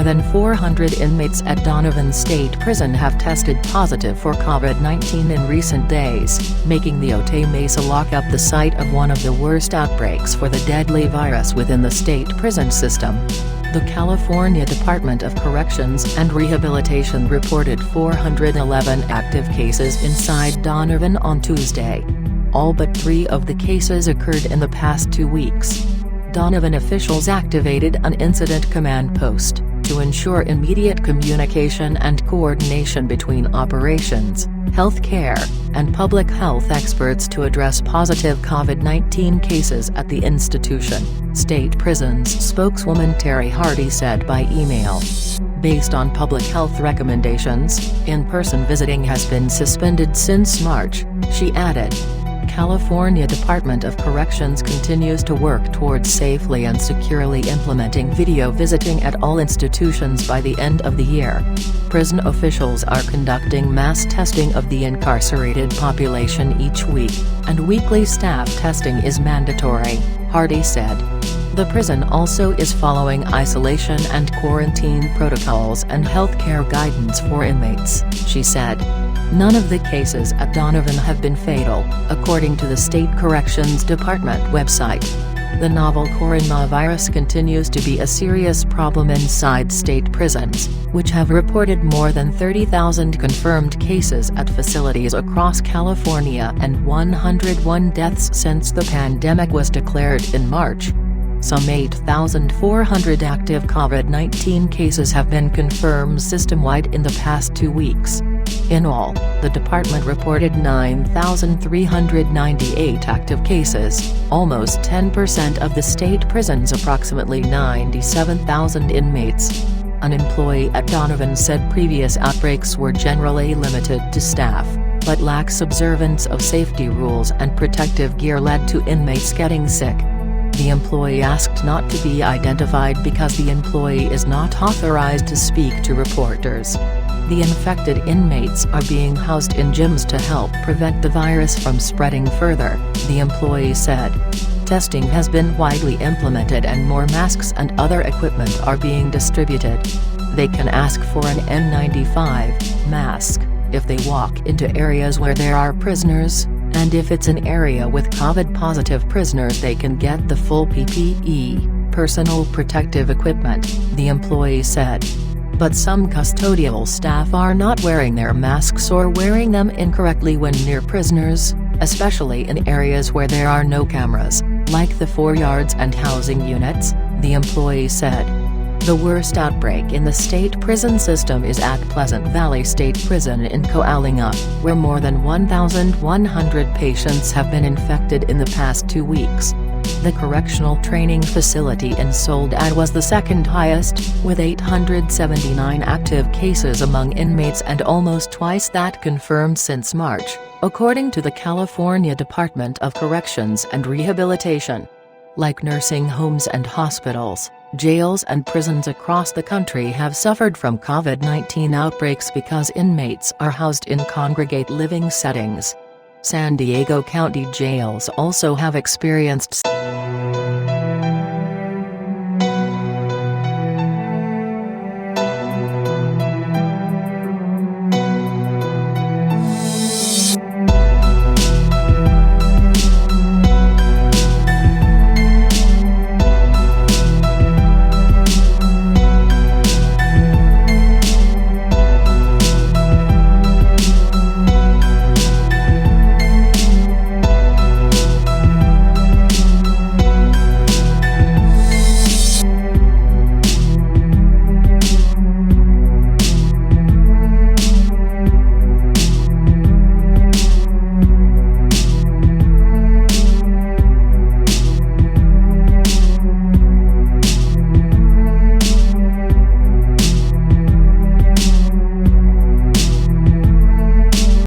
more than 400 inmates at Donovan State Prison have tested positive for COVID-19 in recent days, making the Otay Mesa lockup the site of one of the worst outbreaks for the deadly virus within the state prison system. The California Department of Corrections and Rehabilitation reported 411 active cases inside Donovan on Tuesday. All but 3 of the cases occurred in the past 2 weeks. Donovan officials activated an incident command post to ensure immediate communication and coordination between operations, health care, and public health experts to address positive COVID-19 cases at the institution, State Prison's spokeswoman Terry Hardy said by email. Based on public health recommendations, in-person visiting has been suspended since March, she added. California Department of Corrections continues to work towards safely and securely implementing video visiting at all institutions by the end of the year. Prison officials are conducting mass testing of the incarcerated population each week, and weekly staff testing is mandatory, Hardy said. The prison also is following isolation and quarantine protocols and healthcare guidance for inmates, she said. None of the cases at Donovan have been fatal, according to the State Corrections Department website. The novel coronavirus continues to be a serious problem inside state prisons, which have reported more than 30,000 confirmed cases at facilities across California and 101 deaths since the pandemic was declared in March. Some 8,400 active COVID-19 cases have been confirmed system-wide in the past 2 weeks. In all, the department reported 9,398 active cases, almost 10% of the state prison's approximately 97,000 inmates. An employee at Donovan said previous outbreaks were generally limited to staff, but lax observance of safety rules and protective gear led to inmates getting sick. The employee asked not to be identified because the employee is not authorized to speak to reporters. The infected inmates are being housed in gyms to help prevent the virus from spreading further, the employee said. Testing has been widely implemented and more masks and other equipment are being distributed. They can ask for an N95 mask if they walk into areas where there are prisoners, and if it's an area with COVID-positive prisoners they can get the full PPE, personal protective equipment, the employee said. But some custodial staff are not wearing their masks or wearing them incorrectly when near prisoners, especially in areas where there are no cameras, like the 4 yards and housing units, the employee said. The worst outbreak in the state prison system is at Pleasant Valley State Prison in Coalinga, where more than 1,100 patients have been infected in the past 2 weeks. The correctional training facility in Soledad was the second highest, with 879 active cases among inmates and almost twice that confirmed since March, according to the California Department of Corrections and Rehabilitation. Like nursing homes and hospitals, jails and prisons across the country have suffered from COVID-19 outbreaks because inmates are housed in congregate living settings. San Diego County jails also have experienced